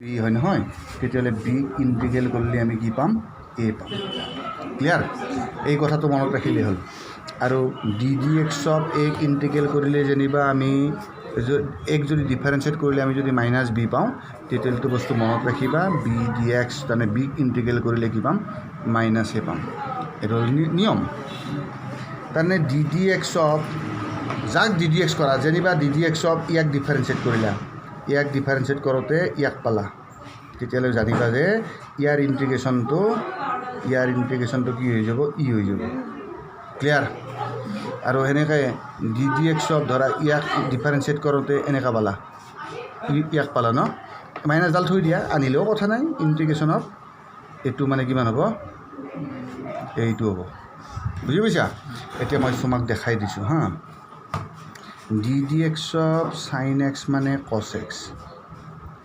B হয় নহয় তেতিয়াহ'লে বি ইণ্টিগ্ৰেল কৰিলে আমি কি পাম এ পাম ক্লিয়াৰ এই কথাটো মনত ৰাখিলেই হ'ল আৰু ডি ডি এক্সক এক ইণ্টিগ্ৰেল কৰিলে যেনিবা আমি এক যদি ডিফাৰেঞ্চিয়েট কৰিলে আমি যদি মাইনাছ বি পাওঁ তেতিয়াহ'লেটো বস্তু মনত ৰাখিবা বি ডি এক্স তাৰমানে বি ইণ্টিগ্ৰেল কৰিলে কি পাম মাইনাছ এ পাম এইটো হ'ল নিয়ম তাৰমানে ডি ডি এক্সক যাক ডি ডি এক্স কৰা যেনিবা ডি ডি এক্সক ইয়াক ডিফাৰেঞ্চিয়েট কৰিলা ইয়াক ডিফাৰেঞ্চিয়েট কৰোঁতে ইয়াক পালা তেতিয়াহ'লে জানিবা যে ইয়াৰ ইণ্টিগ্ৰেশ্যনটো কি হৈ যাব ই হৈ যাব ক্লিয়াৰ আৰু সেনেকৈ ডি ডি এক্সক ধৰা ইয়াক ডিফাৰেঞ্চিয়েট কৰোঁতে এনেকৈ পালা ইয়াক পালা ন মাইনাছডাল থৈ দিয়া আনিলেও কথা নাই ইণ্টিগ্ৰেশ্যনত এইটো মানে কিমান হ'ব এইটো হ'ব বুজি পাইছা এতিয়া মই তোমাক দেখাই দিছোঁ হা ডি ডি এক্সক চাইন এক্স মানে কছ এক্স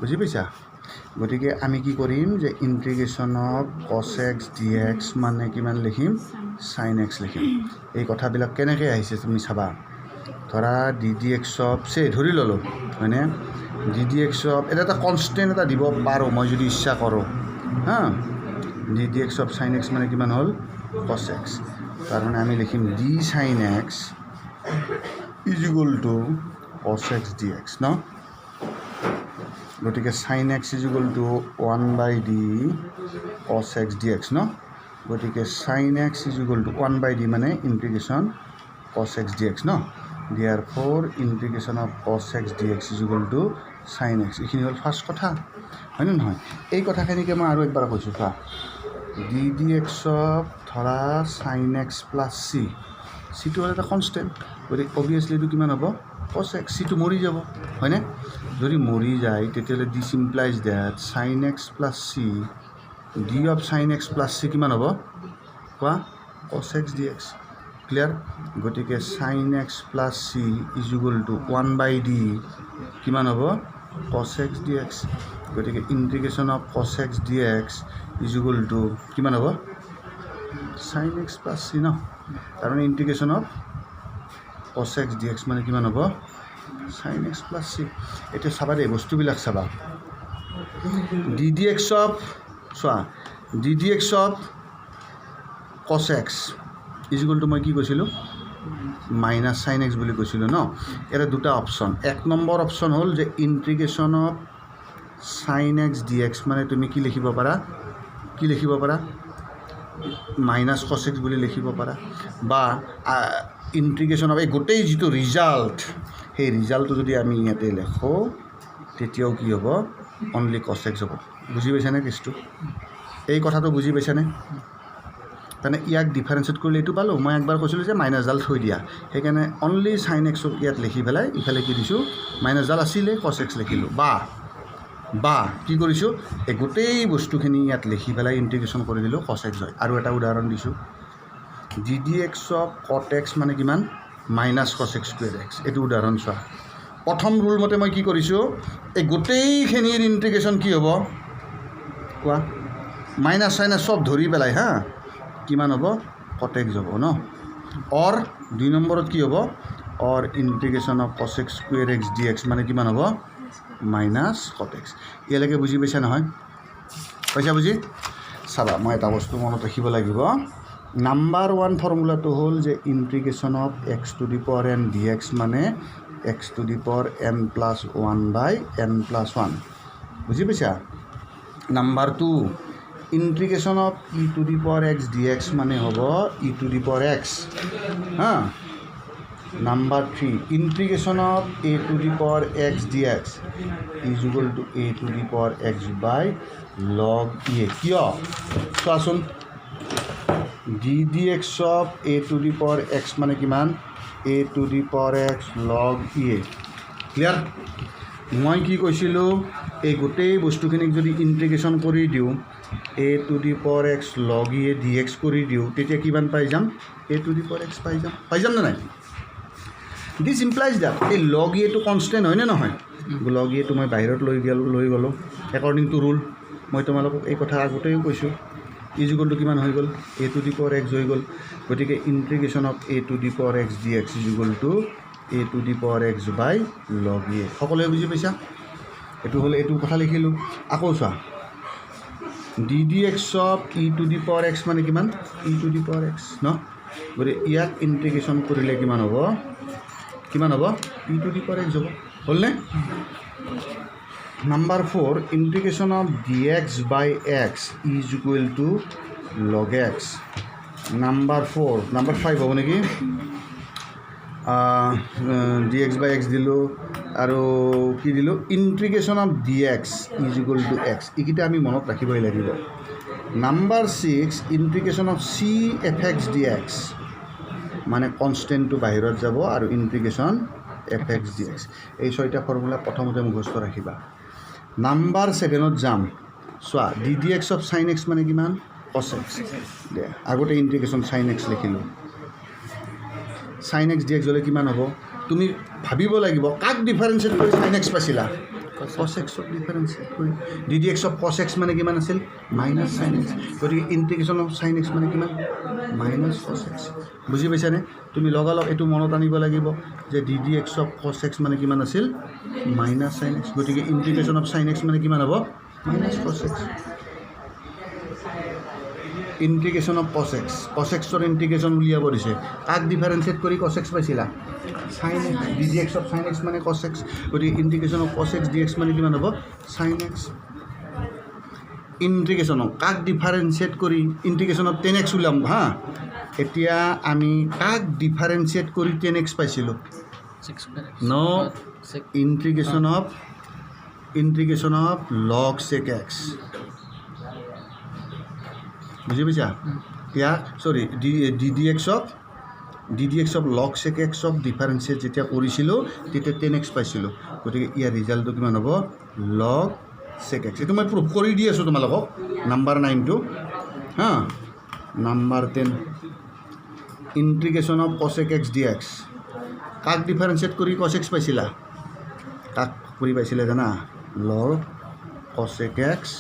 বুজি পাইছা গতিকে আমি কি কৰিম যে ইণ্টিগ্ৰেশ্যনক কছ এক্স ডি এক্স মানে কিমান লিখিম চাইন এক্স লিখিম এই কথাবিলাক কেনেকৈ আহিছে তুমি চাবা ধৰা ডি ডি এক্সক ধৰি ল'লোঁ হয়নে ডি ডি এক্সক এটা কনষ্টেণ্ট এটা দিব পাৰোঁ মই যদি ইচ্ছা কৰোঁ হা ডি ডি এক্সক চাইন এক্স মানে কিমান হ'ল কছ এক্স তাৰমানে আমি লিখিম D sign x is equal two কছ এক্স ডি এক্স ন গতিকে sine x is equal to 1/d কছ এক্স ডি এক্স ন গতিকে sine x is equal to 1/d মানে ইণ্টিগ্ৰেশ্যন কছ এক্স ডি এক্স ন দিয়াৰ four integration of cos x d x is equal two sign x এইখিনি হ'ল first কথা হয়নে নহয় এই কথাখিনিকে মই আৰু একবাৰ কৈছোঁ চোৱা ডি ডি এক্সক ধৰা চাইন এক্স প্লাছ চিটো হ'ল এটা কনষ্টেণ্ট গতিকে অভিয়াছলি এইটো কিমান হ'ব কছ এক্স চিটো মৰি যাব হয়নে যদি মৰি যায় তেতিয়াহ'লে this implies that sine x plus c d of sign x plus c কিমান হ'ব কোৱা cos x d x clear গতিকে sine x plus c is equal to 1/d কিমান হ'ব কছ এক্স ডি এক্স গতিকে integration of cos x d x is equal to কিমান হ'ব sine x plus c ন তাৰমানে integration of cos x d x মানে কিমান হ'ব চাইন এক্স প্লাছ চি এতিয়া চাবা দেই বস্তুবিলাক চাবা ডি ডি এক্স অফ চোৱা d d x of cos x is equal two মই কি কৈছিলোঁ মাইনাছ চাইন এক্স বুলি কৈছিলোঁ ন ইয়াতে দুটা অপশ্যন এক নম্বৰ অপশ্যন হ'ল যে integration of sign x d x মানে তুমি কি লিখিব পাৰা মাইনাছ কছ এক্স বুলি লিখিব পাৰা বা ইণ্টিগ্ৰেশ্যন অফ এই গোটেই যিটো ৰিজাল্ট সেই ৰিজাল্টটো যদি আমি ইয়াতে লিখোঁ তেতিয়াও কি হ'ব অনলি কছ এক্স হ'ব বুজি পাইছানে কেছটো এই কথাটো বুজি পাইছানে তাৰমানে ইয়াক ডিফাৰেঞ্চিয়েট কৰিলে এইটো পালোঁ মই একবাৰ কৈছিলোঁ যে মাইনাছডাল থৈ দিয়া সেইকাৰণে অনলি চাইন এক্সক ইয়াত লিখি পেলাই ইফালে কি দিছোঁ মাইনাছডাল আছিলে কছ এক্স লিখিলোঁ বা কি কৰিছোঁ এই গোটেই বস্তুখিনি ইয়াত লিখি পেলাই ইণ্টিগ্ৰেশ্যন কৰি দিলোঁ কছ এক্স হয় আৰু এটা উদাহৰণ দিছোঁ ডি ডি এক্সক কট এক্স মানে কিমান মাইনাছ কছ এক্স স্কুৱেৰ এক্স এইটো উদাহৰণ চোৱা প্ৰথম ৰুল মতে মই কি কৰিছোঁ এই গোটেইখিনিৰ ইণ্টিগ্ৰেশ্যন কি হ'ব কোৱা মাইনাছ চাইনাছ চব ধৰি পেলাই হা কিমান হ'ব কট এক্স হ'ব ন অৰ 2 নম্বৰত কি হ'ব অৰ integration of cos x square x d x মানে কিমান হ'ব মাইনাছ কট এক্স ইয়ালৈকে বুজি পাইছা নহয় বুজি চাবা মই এটা বস্তু মনত ৰাখিব লাগিব নাম্বাৰ 1 ফৰ্মুলাটো হ'ল যে integration of x to the power n d x মানে x to the power n plus 1/n+1 বুজি পাইছা number 2 integration of e to the power x d x মানে হ'ব e to the power x হা number 3 integration of a to the power x d x is equal to a to the power x by log e কিয় চোৱাচোন d d x of a to the power x মানে কিমান a to the power x log e clear মই কি কৈছিলোঁ এই গোটেই বস্তুখিনিক যদি ইণ্টিগ্ৰেশ্যন কৰি দিওঁ a to the power x log e d x কৰি দিওঁ তেতিয়া কিমান পাই যাম a to the power x পাই যাম নে নাই দিছ ইমপ্লাইজ ডেট এই লগ ইটো কনষ্টেণ্ট হয়নে নহয় লগ ইটো মই বাহিৰত লৈ গ'লোঁ একৰ্ডিং টু ৰুল মই তোমালোকক এই কথা আগতেও কৈছোঁ ইজ ইকুৱেল টু কিমান হৈ গ'ল a to the power x হৈ গ'ল গতিকে integration of a to the power x d x is equal to a to the power x by log e সকলোৱে বুজি পাইছা এইটো হ'লে এইটো কথা লিখিলোঁ আকৌ চোৱা d d x of e to the power x মানে কিমান e to the power x ন গতিকে ইয়াক ইণ্টিগ্ৰেশ্যন কৰিলে কিমান হ'ব e to the power x হ'ব হ'লনে number 4 integration of d x by x is equal to log x number 5 হ'ব নেকি ডি এক্স বাই এক্স দিলোঁ আৰু কি দিলোঁ integration of d x is equal two x এইকেইটা আমি মনত ৰাখিবই লাগিব number 6 integration of C F x d x মানে কনষ্টেণ্টটো বাহিৰত যাব আৰু integration F x d x এই 6টা ফৰ্মুলা প্ৰথমতে মুখস্থ ৰাখিবা নাম্বাৰ 7ত যাম চোৱা d d x of sign x মানে কিমান কছ এক্স দে আগতে ইণ্টিগ্ৰেশ্যন চাইন এক্স লিখিলোঁ চাইন এক্স ডি এক্স হ'লে কিমান হ'ব তুমি ভাবিব লাগিব কাক ডিফাৰেঞ্চিয়েট কৰি চাইন এক্স পাইছিলা কছ এক্সক ডিফাৰেঞ্চিয়েট কৰি D d x of cos x মানে কিমান আছিল মাইনাছ চাইন এক্স গতিকে ইণ্টিগ্ৰেশ্যন অফ চাইন এক্স মানে কিমান মাইনাছ কছ এক্স বুজি পাইছানে তুমি লগালগ এইটো মনত আনিব লাগিব যে D d x of cos x মানে কিমান আছিল মাইনাছ চাইন এক্স গতিকে ইণ্টিগ্ৰেশ্যন অফ চাইন এক্স মানে কিমান হ'ব মাইনাছ কছ এক্স ইণ্টিগ্ৰেশ্যন অফ কছ এক্সৰ ইণ্টিগ্ৰেশ্যন উলিয়াব দিছে কাক ডিফাৰেঞ্চিয়েট কৰি কছ এক্স পাইছিলা sign x d d x of sign x মানে কছ এক্স গতিকে integration of cos x d x মানে কিমান হ'ব চাইন এক্স ইণ্টিগ্ৰেশ্যন অফ কাক ডিফাৰেঞ্চিয়েট কৰি ইণ্টিগ্ৰেশ্যন অফ 10x ওলাম হা এতিয়া আমি কাক ডিফাৰেঞ্চিয়েট কৰি 10x পাইছিলোঁ ন integration of log sec x বুজি পাইছা ইয়াক চৰি d d x of log sec x of differentiate যেতিয়া কৰিছিলোঁ তেতিয়া 10x পাইছিলোঁ গতিকে ইয়াৰ ৰিজাল্টটো কিমান হ'ব লগ চেক এক্স এইটো মই প্ৰুভ কৰি দি আছোঁ তোমালোকক নাম্বাৰ 9টো হা number 10 integration of cosec x d x কাক ডিফাৰেঞ্চিয়েট কৰি কছ এক্স পাইছিলা কাক কৰি পাইছিলে জানা log cosec x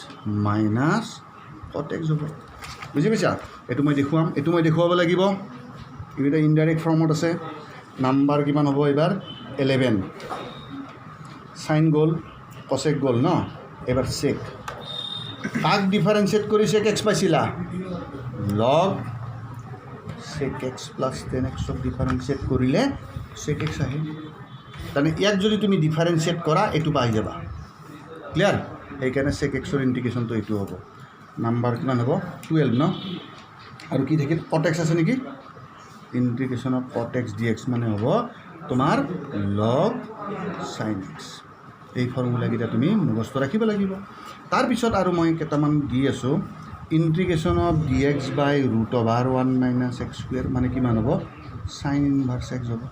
minus cot x হ'ব বুজি পাইছা এইটো মই দেখুৱাব লাগিব এইকেইটা ইনডাইৰেক্ট ফৰ্মত আছে নাম্বাৰ কিমান হ'ব এইবাৰ 11 চাইন গ'ল কছেক গ'ল ন এবাৰ চেক কাক ডিফাৰেঞ্চিয়েট কৰি চেক এক্স পাইছিলা লগ চেক এক্স প্লাছ 10xক ডিফাৰেঞ্চিয়েট কৰিলে চেক এক্স আহে তাৰমানে ইয়াক যদি তুমি ডিফাৰেঞ্চিয়েট কৰা এইটো পাই যাবা ক্লিয়াৰ সেইকাৰণে চেক এক্সৰ ইণ্টিগ্ৰেশ্যনটো এইটো হ'ব নাম্বাৰ কিমান হ'ব 12 ন আৰু কি থাকিল কট এক্স আছে নেকি integration of cot x d x মানে হ'ব তোমাৰ লগ চাইন এক্স এই ফৰ্মুলাকেইটা তুমি মুখস্থ ৰাখিব লাগিব তাৰপিছত আৰু মই কেইটামান দি আছোঁ integration of d x by root over 1 minus x square মানে কিমান হ'ব চাইন ইনভাৰ্চ এক্স হ'ব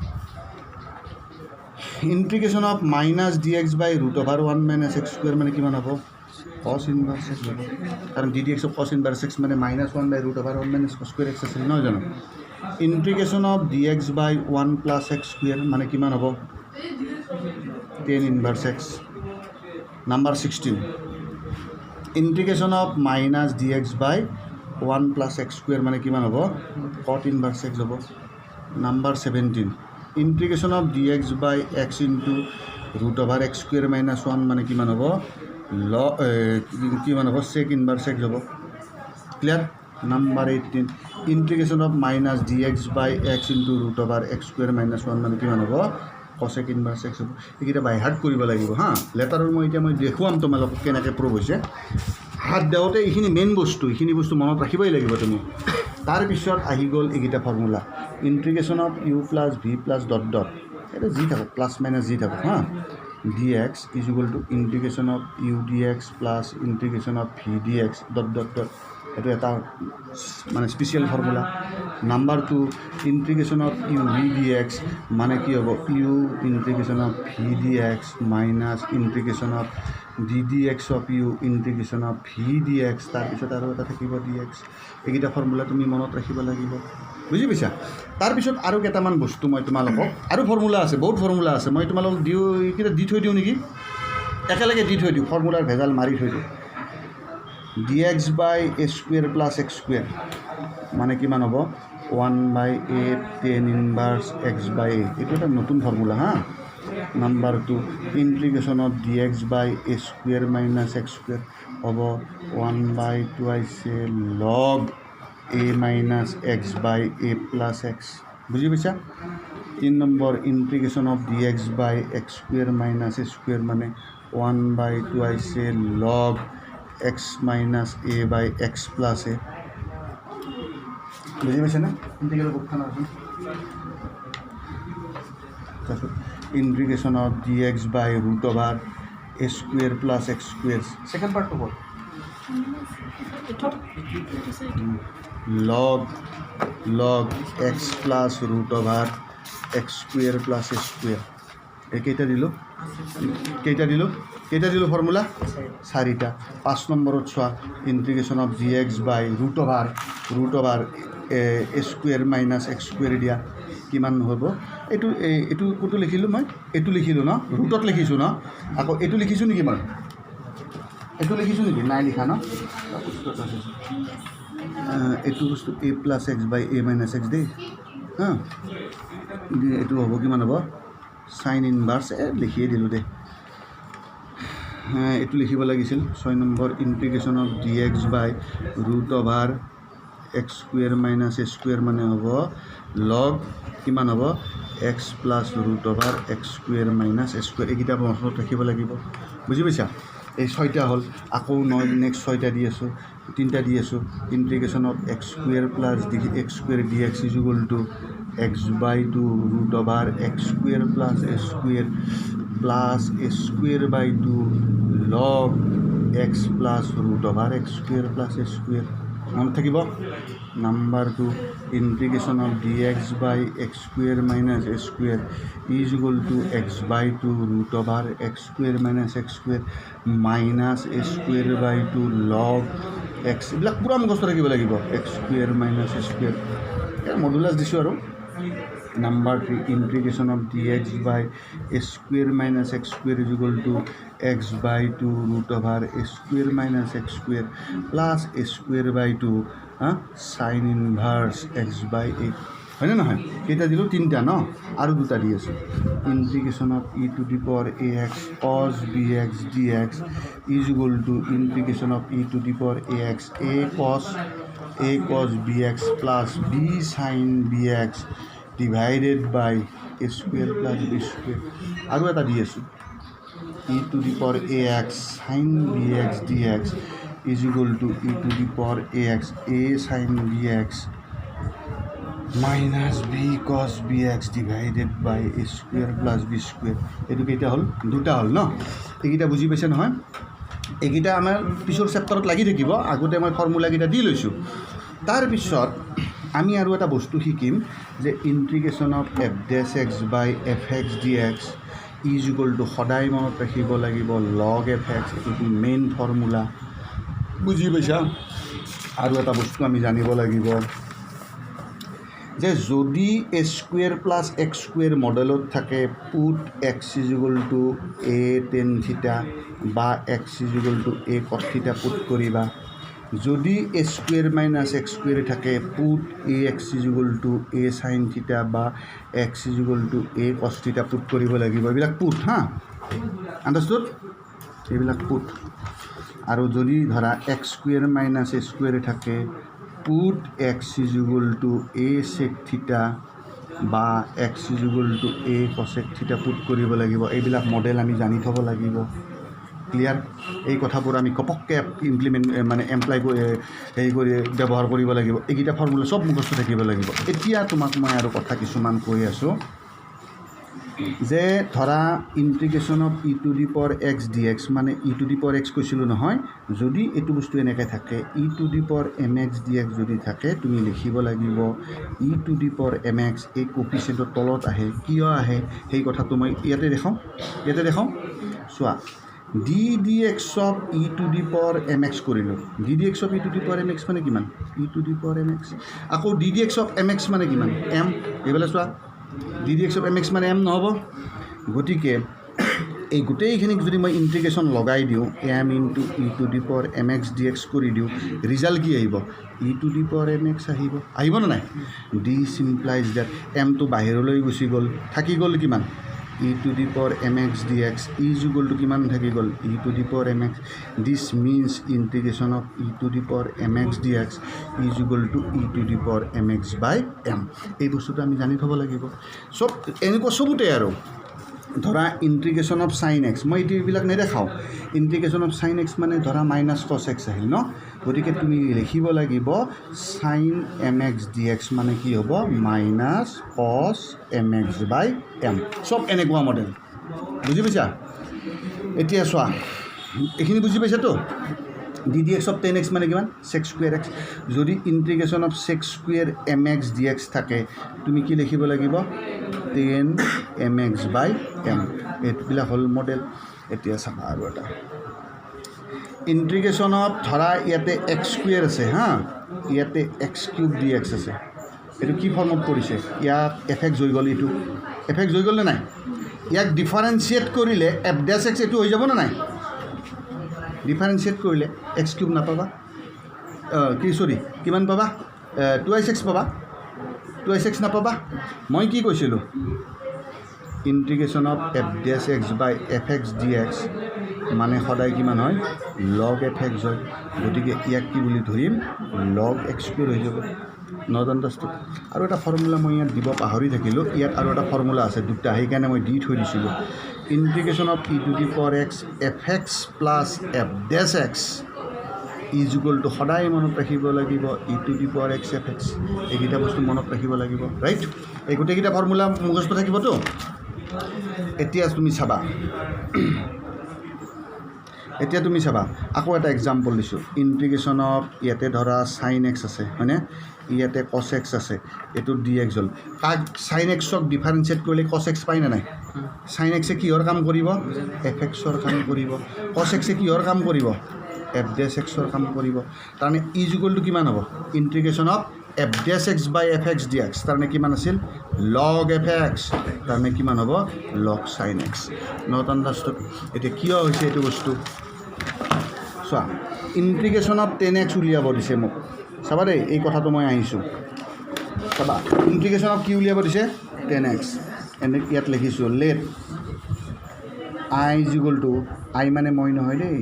integration of minus d x by root over 1 minus x square মানে কিমান হ'ব কছ ইনভাৰ্চ এক্স হ'ব কাৰণ d d x of cos inverse x মানে minus 1 by root over 1 minus cos square x আছিল নহয় জানো integration of d x by 1 plus x square মানে কিমান হ'ব 10 inverse x number 16 integration of minus d x by 1 plus x square মানে কিমান হ'ব কট ইনভাৰ্চ এক্স হ'ব number 17 integration of d x by x into root over x square minus 1 মানে কিমান হ'ব কিমান হ'ব চেক ইনভাৰ্চ এক্স হ'ব clear number 18 integration of minus d x by x into root over x square minus 1 মানে কিমান হ'ব কছেক inverse x হ'ব এইকেইটা বাই হাৰ্ট কৰিব লাগিব হা লেটাৰৰ মই দেখুৱাম তোমালোকক কেনেকৈ প্ৰুভ হৈছে হাত দেওঁতে এইখিনি মেইন বস্তু মনত ৰাখিবই লাগিব তুমি তাৰপিছত আহি গ'ল এইকেইটা formula integration of u plus v plus dot dot এইটো যি থাকক প্লাছ মাইনাছ যি থাকক হা d x is equal to integration of u d x plus integration of v d x dot dot dot এইটো এটা মানে special formula number 2 integration of u v d x মানে কি হ'ব u integration of v d x minus integration of d d x of U integration of v d x তাৰপিছত আৰু এটা থাকিব ডি এক্স এইকেইটা ফৰ্মুলা তুমি মনত ৰাখিব লাগিব বুজি পাইছা তাৰপিছত আৰু কেইটামান বস্তু মই তোমালোকক আৰু ফৰ্মুলা আছে বহুত ফৰ্মুলা আছে মই তোমালোকক এইকেইটা দি থৈ দিওঁ নেকি একেলগে দি থৈ দিওঁ ফৰ্মুলাৰ ভেজাল মাৰি থৈ দিওঁ ডি এক্স বাই এ স্কুৱেৰ প্লাছ এক্স স্কুৱেৰ মানে কিমান হ'ব 1/8 10 ইনভাৰ্চ এক্স বাই এইটো এটা নতুন ফৰ্মুলা হা number 2 integration of dx by a square minus x square হ'ব 1/2 log a minus x by a plus x বুজি পাইছা 3 number integration of dx by x square minus a square মানে 1/2 log x minus a by x plus a বুজি পাইছে না integral কোডখন আছে তাৰপিছত integration of dx by root over a square plus x square second পাৰ্টটো ক'ত log x plus root over x square plus a square এই কেইটা দিলোঁ ফৰ্মুলা 4টা 5 নম্বৰত চোৱা integration of dx by root over a square minus x square দিয়া কিমান হ'ব এইটো ক'তো লিখিলোঁ মই এইটো লিখিলোঁ ন ৰুটত লিখিছোঁ ন আকৌ এইটো লিখিছোঁ নেকি মই এইটো লিখিছোঁ নেকি নাই লিখা ন এইটো বস্তু a plus x by a minus x দেই হা এইটো হ'ব কিমান হ'ব সাইন ইনভাৰ্স লিখিয়ে দিলোঁ দে এইটো লিখিব লাগিছিল 6 number integration of dx by root over x square minus a square মানে হ'ব log কিমান হ'ব x plus root over x square minus a square এইকেইটা মনত ৰাখিব লাগিব বুজি পাইছা এই 6টা হ'ল আকৌ নেক্সট 6টা দি আছোঁ 3টা দি আছোঁ integration of x square plus x square dx is equal to x by 2 root over x square plus a square by 2 log x plus root over x square plus a square মনত থাকিব number 2 integration of dx by x square minus a square is equal to x by 2 root over x square minus x square minus a square by 2 log x এইবিলাক পূৰা মুখস্থ ৰাখিব লাগিব x square minus a square ইয়াৰ modulus দিছোঁ আৰু number 3 integration of dx by a square minus x square is equal to x by 2 root over a square minus x square plus a square by 2 sine inverse x by 8 হয়নে নহয় কেইটা দিলোঁ 3টা ন আৰু 2টা দি আছোঁ integration of e to the power ax cos bx dx is equal to integration of e to the power ax a cos bx plus b sin bx divided by a square plus b square আৰু এটা দি আছোঁ e to the power ax sin bx dx is equal to e to the power ax a sin bx minus b cos bx divided by a square plus b square এইটো কেইটা হ'ল 2টা হ'ল ন এইকেইটা বুজি পাইছে নহয় এইকেইটা আমাৰ পিছৰ চেপ্টাৰত লাগি থাকিব আগতে মই ফৰ্মুলাকেইটা দি লৈছোঁ তাৰপিছত আমি আৰু এটা বস্তু শিকিম যে integration of f dash x by fx dx is equal to সদায় মনত ৰাখিব লাগিব log fx এইটো মেইন ফৰ্মুলা বুজি পাইছা আৰু এটা বস্তু আমি জানিব লাগিব যে যদি a square plus x square মডেলত থাকে put x is equal to a tan theta বা x is equal to a cos theta put কৰিবা যদি a square minus x square থাকে put ax is equal to a sin theta বা x is equal to a cos theta put কৰিব লাগিব এইবিলাক put হা understood এইবিলাক put আৰু যদি ধৰা x square minus a square থাকে put x is equal to a sec theta বা x is equal to a cosec theta put কৰিব লাগিব এইবিলাক মডেল আমি জানি থ'ব লাগিব ক্লিয়াৰ এই কথাবোৰ আমি কপককৈ ইমপ্লিমেণ্ট মানে এমপ্লাই হেৰি কৰি ব্যৱহাৰ কৰিব লাগিব এইকেইটা ফৰ্মুলা চব মুখস্থ থাকিব লাগিব এতিয়া তোমাক মই আৰু কথা কিছুমান কৈ আছোঁ যে ধৰা integration of e to the power x dx মানে e to the power x কৈছিলোঁ নহয় যদি এইটো বস্তু এনেকৈ থাকে e to the power mx dx যদি থাকে তুমি লিখিব লাগিব e to the power mx এই কোফিচিয়েণ্টৰ তলত আহে কিয় আহে সেই কথাটো মই ইয়াতে দেখাওঁ চোৱা ddx of e to the power mx কৰিলোঁ ddx of e to the power mx মানে কিমান e to the power mx আকৌ ddx অফ mx মানে কিমান m এইফালে চোৱা ddx অফ mx মানে m নহ'ব গতিকে এই গোটেইখিনিক যদি মই ইণ্টিগ্ৰেশ্যন লগাই দিওঁ m into e to the power mx dx কৰি দিওঁ ৰিজাল্ট কি আহিব e to the power mx আহিব নে নাই দিছ ইমপ্লাইজ ডেট mটো বাহিৰলৈ গুচি গ'ল থাকি গ'ল কিমান e to the power m x d x is equal to কিমান থাকি গ'ল e to the power m x this means integration of e to the power m x d x is equal to e to the power m x by m এই বস্তুটো আমি জানি থ'ব লাগিব চব এনেকুৱা চবতে আৰু ধৰা ইণ্টিগ্ৰেশ্যন অফ চাইন এক্স মই এইবিলাক নেদেখাওঁ ইণ্টিগ্ৰেশ্যন অফ চাইন এক্স মানে ধৰা মাইনাছ কছ এক্স আহিল ন গতিকে তুমি লিখিব লাগিব sin m x d x মানে কি হ'ব মাইনাছ কছ এম এক্স বাই এম চব এনেকুৱা মডেল বুজি পাইছা এতিয়া চোৱা এইখিনি বুজি পাইছাতো d d x of tan x মানে কিমান চেক্স স্কুৱেৰ এক্স যদি integration of sec square m x d x থাকে তুমি কি লিখিব লাগিব tan m x by m এইবিলাক হ'ল মডেল এতিয়া চাবা আৰু এটা ইণ্টিগ্ৰেশ্যন অফ ধৰা ইয়াতে এক্স স্কুৱেৰ আছে হা ইয়াতে এক্স কিউব ডি এক্স আছে এইটো কি ফৰ্মত পৰিছে ইয়াত এফ এক্স হৈ গ'ল এইটো এফ এক্স হৈ গ'ল নে নাই ইয়াক ডিফাৰেঞ্চিয়েট কৰিলে এফ ডেছ এক্স এইটো হৈ যাব নে নাই ডিফাৰেঞ্চিয়েট কৰিলে এক্স কিউব নাপাবা কি চৰি কিমান পাবা 2x পাবা 2x নাপাবা মই কি কৈছিলোঁ integration of f dash x by f x d x মানে সদায় কিমান হয় লগ এফ এক্স হয় গতিকে ইয়াক কি বুলি ধৰিম লগ এক্স স্কুৱেৰ হৈ যাব নট আণ্ডাৰষ্টেণ্ড আৰু এটা ফৰ্মুলা মই ইয়াত দিব পাহৰি থাকিলোঁ ইয়াত আৰু এটা ফৰ্মুলা আছে দুটা সেইকাৰণে মই দি থৈ দিছিলোঁ integration of e to the power x f x plus f dash x is equal to সদায় মনত ৰাখিব লাগিব e to the power x f x এইকেইটা বস্তু মনত ৰাখিব লাগিব ৰাইট এই গোটেইকেইটা ফৰ্মুলা মুখস্থ থাকিবতো এতিয়া তুমি চাবা আকৌ এটা এক্সাম্পল দিছোঁ ইণ্টিগ্ৰেশ্যন অফ ইয়াতে ধৰা চাইন এক্স আছে হয়নে ইয়াতে কছ এক্স আছে এইটো ডি এক্স হ'ল কাক চাইন এক্সক ডিফাৰেঞ্চিয়েট কৰিলে কছ এক্স পায় নে নাই চাইন এক্সে কিহৰ কাম কৰিব এফ এক্সৰ কাম কৰিব কছ এক্সে কিহৰ কাম কৰিব এফ ডেছ এক্সৰ কাম কৰিব তাৰমানে ইজ ইকুৱেল টু কিমান হ'ব integration of f dash x by f x d x তাৰমানে কিমান আছিল লগ এফ এক্স তাৰমানে কিমান হ'ব log sign x not understood এতিয়া কিয় হৈছে এইটো বস্তু চোৱা ইণ্টিগ্ৰেশ্যন অফ টেন এক্স উলিয়াব দিছে মোক চাবা দেই এই কথাটো মই আহিছোঁ চাবা ইণ্টিগ্ৰেশ্যন অফ কি উলিয়াব দিছে টেন এক্স এনে ইয়াত লিখিছোঁ let I is equal to I মানে মই নহয় দেই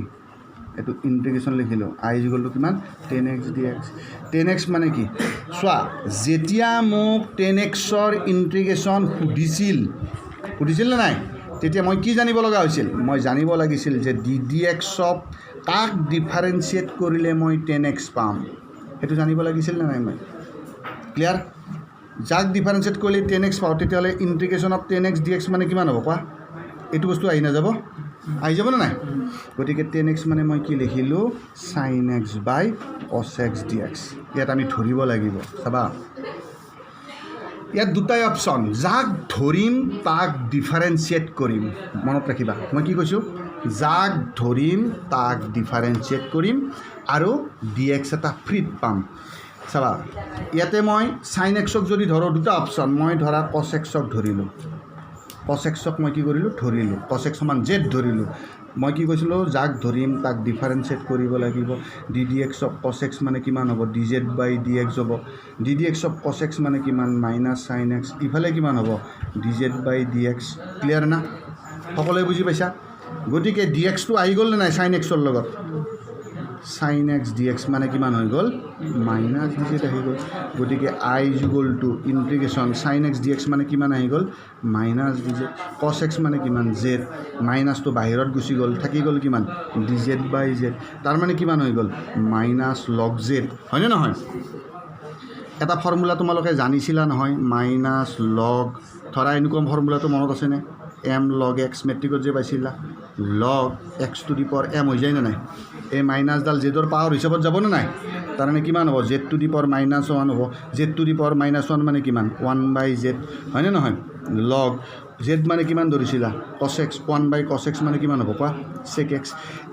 এইটো ইণ্টিগ্ৰেশ্যন লিখিলোঁ আই ইজ ইকুৱেল টু কিমান tan x d x tan x মানে কি চোৱা যেতিয়া মোক টেন এক্সৰ ইণ্টিগ্ৰেশ্যন সুধিছিল নে নাই তেতিয়া মই কি জানিব লগা হৈছিল মই জানিব লাগিছিল যে ডি ডি এক্সক কাক ডিফাৰেঞ্চিয়েট কৰিলে মই টেন এক্স পাম সেইটো জানিব লাগিছিল নে নাই মই ক্লিয়াৰ যাক ডিফাৰেঞ্চিয়েট কৰিলে টেন এক্স পাওঁ তেতিয়াহ'লে integration of tan x d x মানে কিমান হ'ব কোৱা এইটো বস্তু আহি নাযাব আহি যাব নে নাই গতিকে টেন এক্স মানে মই কি লিখিলোঁ চাইন এক্স বাই কছ এক্স ডি এক্স ইয়াত আমি ধৰিব লাগিব চাবা ইয়াত দুটাই অপশ্যন যাক ধৰিম তাক ডিফাৰেঞ্চিয়েট কৰিম মনত ৰাখিবা মই কি কৈছোঁ যাক ধৰিম তাক ডিফাৰেঞ্চিয়েট কৰিম আৰু ডি এক্স এটা ফ্ৰীত পাম চাবা ইয়াতে মই চাইন এক্সক যদি ধৰোঁ দুটা অপশ্যন মই ধৰা কছ এক্সক ধৰিলোঁ কছ এক্সক মই কি কৰিলোঁ ধৰিলোঁ কছ এক্স সমান জেড ধৰিলোঁ মই কি কৈছিলোঁ যাক ধৰিম তাক ডিফাৰেঞ্চিয়েট কৰিব লাগিব D d x of cos x মানে কিমান হ'ব d z by d x হ'ব D d x of cos x মানে কিমান মাইনাছ চাইন এক্স ইফালে কিমান হ'ব d z by d x clear না সকলোৱে বুজি পাইছা গতিকে ডি এক্সটো আহি গ'ল নে নাই চাইন এক্সৰ লগত চাইন এক্স ডি এক্স মানে কিমান হৈ গ'ল মাইনাছ ডি জেড আহি গ'ল গতিকে I is equal to integration sine x d x মানে কিমান আহি গ'ল minus d z cos x মানে কিমান জেড মাইনাছটো বাহিৰত গুচি গ'ল থাকি গ'ল কিমান ডি জেড বাই জেড তাৰমানে কিমান হৈ গ'ল মাইনাছ লগ জেড হয়নে নহয় এটা ফৰ্মুলা তোমালোকে জানিছিলা নহয় মাইনাছ লগ ধৰা এনেকুৱা ফৰ্মুলাটো মনত আছেনে এম লগ এক্স মেট্ৰিকত যে পাইছিলা log x to the power m হৈ যায় নে নাই এই মাইনাছডাল জেডৰ পাৱাৰ হিচাপত যাব নে নাই তাৰমানে কিমান হ'ব z to the power minus one হ'ব z to the power minus one মানে কিমান ওৱান বাই জেড হয়নে নহয় লগ জেড মানে কিমান ধৰিছিলা কছ এক্স ওৱান বাই কছ এক্স মানে কিমান হ'ব কোৱা চেক এক্স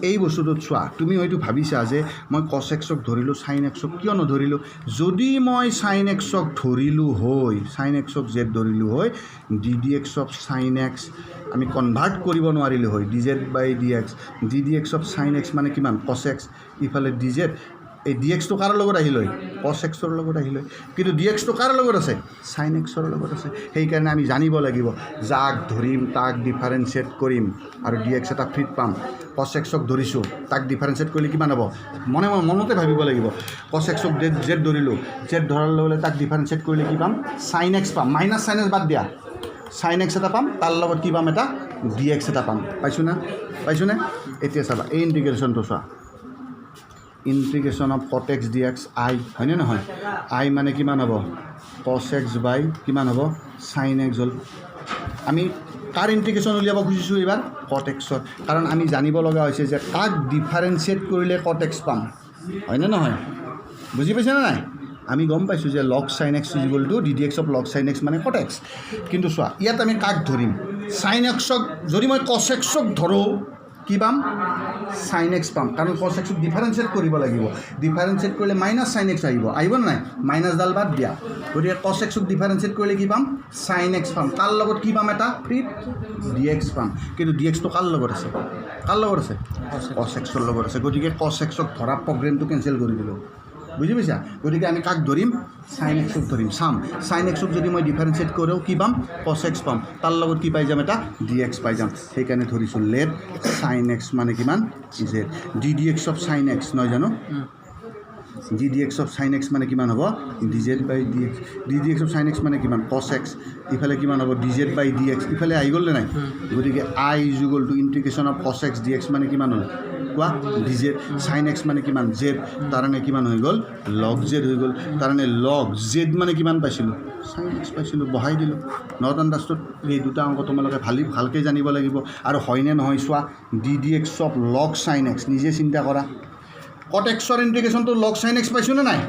এই বস্তুটোত চোৱা তুমি হয়তো ভাবিছা যে মই কছ এক্সক ধৰিলোঁ চাইন এক্সক কিয় নধৰিলোঁ যদি মই চাইন এক্সক ধৰিলোঁ হয় চাইন এক্সক জেড ধৰিলোঁ হয় d d x of sign x আমি কনভাৰ্ট কৰিব নোৱাৰিলোঁ হয় d z by d x d d x of sign x মানে কিমান কছ এক্স ইফালে ডি জেড এই ডি এক্সটো কাৰ লগত আহিল কছ এক্সৰ লগত আহিল কিন্তু ডি এক্সটো কাৰ লগত আছে চাইন এক্সৰ লগত আছে সেইকাৰণে আমি জানিব লাগিব যাক ধৰিম তাক ডিফাৰেঞ্চিয়েট কৰিম আৰু ডি এক্স এটা ফ্ৰীত পাম কছ এক্সক ধৰিছোঁ তাক ডিফাৰেঞ্চিয়েট কৰিলে কিমান হ'ব মনতে ভাবিব লাগিব কছ এক্সক জেড ধৰিলোঁ জেড ধৰাৰ লগে লগে তাক ডিফাৰেঞ্চিয়েট কৰিলে কি পাম চাইন এক্স পাম মাইনাছ চাইন এক্স বাদ দিয়া চাইন এক্স এটা পাম তাৰ লগত কি পাম এটা ডি এক্স এটা পাম পাইছোঁনে এতিয়া চাবা এই ইণ্টিগ্ৰেশ্যনটো চোৱা integration of cot x d x I হয়নে নহয় আই মানে কিমান হ'ব কছ এক্স বাই কিমান হ'ব চাইন এক্স হ'ল আমি কাৰ ইণ্টিগ্ৰেশ্যন উলিয়াব খুজিছোঁ এইবাৰ কট এক্সৰ কাৰণ আমি জানিব লগা হৈছে যে কাক ডিফাৰেঞ্চিয়েট কৰিলে কট এক্স পাম হয়নে নহয় বুজি পাইছেনে নাই আমি গম পাইছোঁ যে log sign x is equal to d d x of log sign x মানে কট এক্স কিন্তু চোৱা ইয়াত আমি কাক ধৰিম চাইন এক্সক যদি মই কছ এক্সক ধৰোঁ কি পাম চাইন এক্স পাম কাৰণ কছ এক্সক ডিফাৰেঞ্চিয়েট কৰিব লাগিব ডিফাৰেঞ্চিয়েট কৰিলে মাইনাছ চাইন এক্স আহিব নাই মাইনাছডাল বাদ দিয়া গতিকে কছ এক্সক ডিফাৰেঞ্চিয়েট কৰিলে কি পাম চাইন এক্স পাম তাৰ লগত কি পাম এটা ফ্ৰীত ডি এক্স পাম কিন্তু ডি এক্সটো কাৰ লগত আছে কছ এক্সৰ লগত আছে গতিকে কছ এক্সক ধৰা প্ৰগ্ৰেমটো কেঞ্চেল কৰি দিলোঁ বুজি পাইছা গতিকে আমি কাক ধৰিম চাইন এক্সক ধৰিম চাম চাইন এক্সক যদি মই ডিফাৰেঞ্চিয়েট কৰোঁ কি পাম কছ এক্স পাম তাৰ লগত কি পাই যাম এটা ডি এক্স পাই যাম সেইকাৰণে ধৰিছোঁ লেট চাইন এক্স মানে কিমান z d d x of sign x নহয় জানো d d x of sign x মানে কিমান হ'ব d z by d x d d x of sign x মানে কিমান কছ এক্স ইফালে কিমান হ'ব d z by d x ইফালে আহি গ'ল নে নাই গতিকে I is equal to integration of cos x d x মানে কিমান হ'ল কোৱা ডি জেড চাইন এক্স মানে কিমান জেড তাৰমানে কিমান হৈ গ'ল লগ জেড হৈ গ'ল তাৰমানে লগ জেড মানে কিমান পাইছিলোঁ চাইন এক্স পাইছিলোঁ বহাই দিলোঁ নট আণ্ডাৰষ্টুড এই দুটা অংক তোমালোকে ভালকৈ জানিব লাগিব আৰু হয়নে নহয় চোৱা d d x of log sign x নিজে চিন্তা কৰা কট এক্সৰ ইণ্টিগ্ৰেশ্যনটো লগ চাইন এক্স পাইছোঁ নে নাই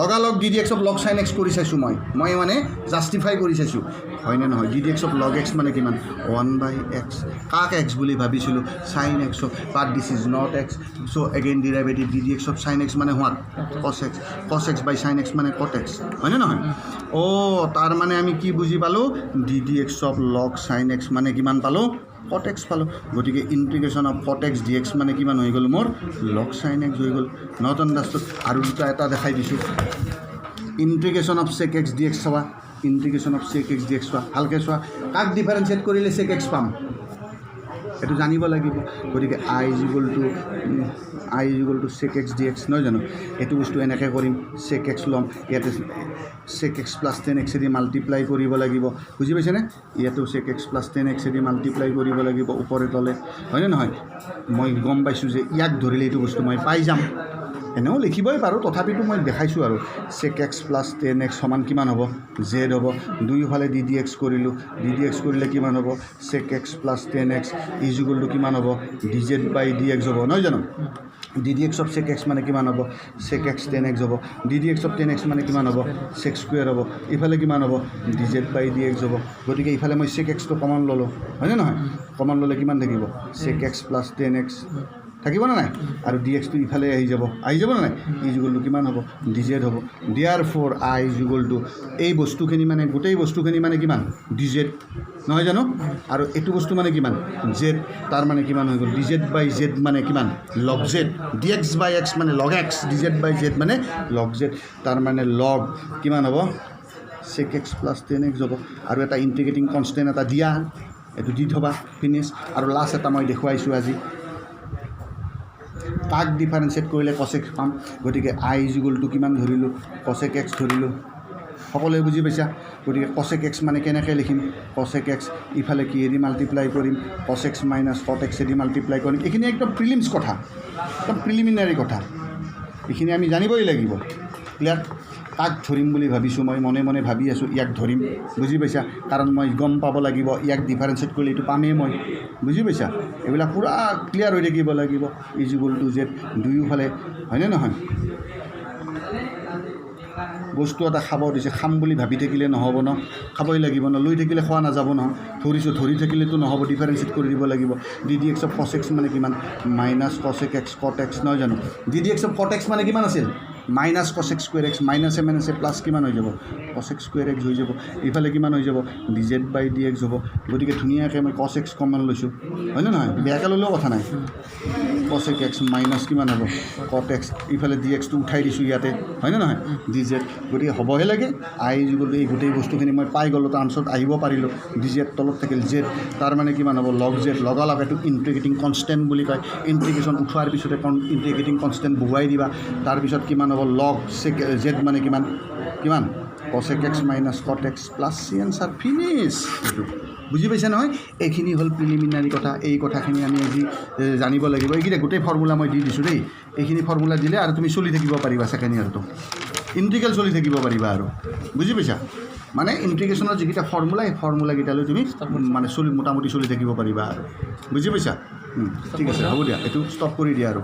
লগালগ d d x of log sign x কৰি চাইছোঁ মই মানে জাষ্টিফাই কৰি চাইছোঁ হয়নে নহয় d d x of log x মানে কিমান 1/x কাক এক্স বুলি ভাবিছিলোঁ চাইন এক্সক but this is not x so' again derivative d d x of sign x মানে what cos x by sine x মানে কট এক্স হয়নে নহয় তাৰ মানে আমি কি বুজি পালোঁ D d x of log sign x মানে কিমান পালোঁ কট এক্স পালোঁ গতিকে integration of cot x d x মানে কিমান হৈ গ'ল মোৰ লগ চাইন এক্স হৈ গ'ল নট আণ্ডাৰষ্টুড আৰু দুটা এটা দেখাই দিছোঁ integration of sec x d x চাবা integration of sec x d x চোৱা ভালকৈ চোৱা কাক ডিফাৰেঞ্চিয়েট কৰিলে চেক এক্স পাম এইটো জানিব লাগিব গতিকে I is equal to sec x d x নহয় জানো এইটো বস্তু এনেকৈ কৰিম চেক এক্স ল'ম ইয়াতে চেক এক্স প্লাছ 10x দি মাল্টিপ্লাই কৰিব লাগিব বুজি পাইছেনে ইয়াতো চেক এক্স প্লাছ 10x দি মাল্টিপ্লাই কৰিব লাগিব ওপৰে তলে হয়নে নহয় মই গম পাইছোঁ যে ইয়াক ধৰিলে এইটো বস্তু মই পাই যাম এনেও লিখিবই পাৰোঁ তথাপিতো মই দেখাইছোঁ আৰু চেক এক্স প্লাছ 10x সমান কিমান হ'ব জেড হ'ব দুয়োফালে ডি ডি এক্স কৰিলোঁ ডি ডি এক্স কৰিলে কিমান হ'ব sec x plus 10x is equal to কিমান হ'ব d z by d x হ'ব নহয় জানো d d x of sec x মানে কিমান হ'ব চেক এক্স 10x হ'ব D d x of 10x মানে কিমান হ'ব চেক স্কুৱেৰ হ'ব ইফালে কিমান হ'ব d z by d x হ'ব গতিকে ইফালে মই চেক এক্সটো কমন ল'লোঁ হয়নে নহয় কমন ল'লে কিমান থাকিব চেক এক্স প্লাছ 10x থাকিব নে নাই আৰু ডি এক্সটো ইফালে আহি যাব নে নাই ইজ ইকুৱেল টু কিমান হ'ব ডি জেড হ'ব দিয়াৰ for I is equal to এই বস্তুখিনি মানে গোটেই বস্তুখিনি মানে কিমান ডি জেড নহয় জানো আৰু এইটো বস্তু মানে কিমান জেড তাৰ মানে কিমান হৈ গ'ল ডি জেড বাই জেড মানে কিমান লগ Z D x by x মানে লগ এক্স ডি জেড বাই জেড মানে লগ জেড তাৰ মানে লগ কিমান হ'ব চেক এক্স প্লাছ 10x হ'ব আৰু এটা ইণ্টিগ্ৰেটিং কনষ্টেণ্ট এটা দিয়া এইটো দি থবা ফিনিছ আৰু লাষ্ট এটা মই দেখুৱাইছোঁ আজি কাক ডিফাৰেঞ্চিয়েট কৰিলে কছেক পাম গতিকে আই ইজ ইকুৱেল টু কিমান ধৰিলোঁ কছেক এক্স ধৰিলোঁ সকলোৱে বুজি পাইছা গতিকে কছেক এক্স মানে কেনেকৈ লিখিম কছেক এক্স ইফালে কি এদি মাল্টিপ্লাই কৰিম কছ এক্স মাইনাছ কট এক্স এদি মাল্টিপ্লাই কৰিম এইখিনি একদম প্ৰিলিমছ কথা একদম প্ৰিলিমিনাৰী কথা এইখিনি আমি জানিবই লাগিব ক্লিয়াৰ কাক ধৰিম বুলি ভাবিছোঁ মই মনে মনে ভাবি আছোঁ ইয়াক ধৰিম বুজি পাইছা কাৰণ মই গম পাব লাগিব ইয়াক ডিফাৰেঞ্চিয়েট কৰিলে এইটো পামেই মই বুজি পাইছা এইবিলাক পূৰা ক্লিয়াৰ হৈ থাকিব লাগিব ইজ ইকুৱেল টু জেড দুয়োফালে হয়নে নহয় বস্তু এটা খাব দিছে খাম বুলি ভাবি থাকিলে নহ'ব ন খাবই লাগিব ন লৈ থাকিলে খোৱা নাযাব নহয় ধৰি থাকিলেতো নহ'ব ডিফাৰেঞ্চিয়েট কৰি দিব লাগিব D d x of cos x মানে কিমান মাইনাছ কছেক এক্স কট এক্স নহয় জানো d d x of cot x মানে কিমান আছিল মাইনাছ কছ এক্স স্কুৱেৰ এক্স মাইনাছে মাইনাছে প্লাছ কিমান হৈ যাব কছ এক্স স্কুৱেৰ এক্স হৈ যাব এইফালে কিমান হৈ যাব D z by d x হ'ব গতিকে ধুনীয়াকৈ মই কছ এক্স কমন লৈছোঁ হয়নে নহয় বেয়াকৈ ল'লেও কথা নাই কছ এক্স মাইনাছ কিমান হ'ব কট এক্স ইফালে ডি এক্সটো উঠাই দিছোঁ ইয়াতে হয়নে নহয় ডি জেড গতিকে হ'বহে লাগে আই এই গোটেই বস্তুখিনি মই পাই গ'লোঁ তাৰ আনচাৰত আহিব পাৰিলোঁ ডি জেড তলত থাকিল জেড তাৰ মানে কিমান হ'ব লগ জেড লগালগ এইটো ইণ্টিগ্ৰেটিং কনষ্টেণ্ট বুলি কয় ইণ্টিগ্ৰেশ্যন উঠোৱাৰ পিছতে ইণ্টিগ্ৰেটিং কনষ্টেণ্ট বহুৱাই দিবা তাৰপিছত কিমান হ'ব লগ জেড মানে কিমান কিমান cosec x minus cot x plus c answer finish এইটো বুজি পাইছে নহয় এইখিনি হ'ল প্ৰিলিমিনাৰী কথা এই কথাখিনি আমি আজি জানিব লাগিব এইকেইটা গোটেই ফৰ্মুলা মই দি দিছোঁ দেই এইখিনি ফৰ্মুলা দিলে আৰু তুমি চলি থাকিব পাৰিবা ছেকেণ্ড ইয়াৰটো ইণ্টিগ্ৰেল চলি থাকিব পাৰিবা আৰু বুজি পাইছা মানে ইণ্টিগ্ৰেশ্যনৰ যিকেইটা ফৰ্মুলা এই ফৰ্মুলাকেইটালৈ তুমি মানে মোটামুটি চলি থাকিব পাৰিবা আৰু বুজি পাইছা ঠিক আছে হ'ব দিয়া এইটো ষ্টপ কৰি দিয়া আৰু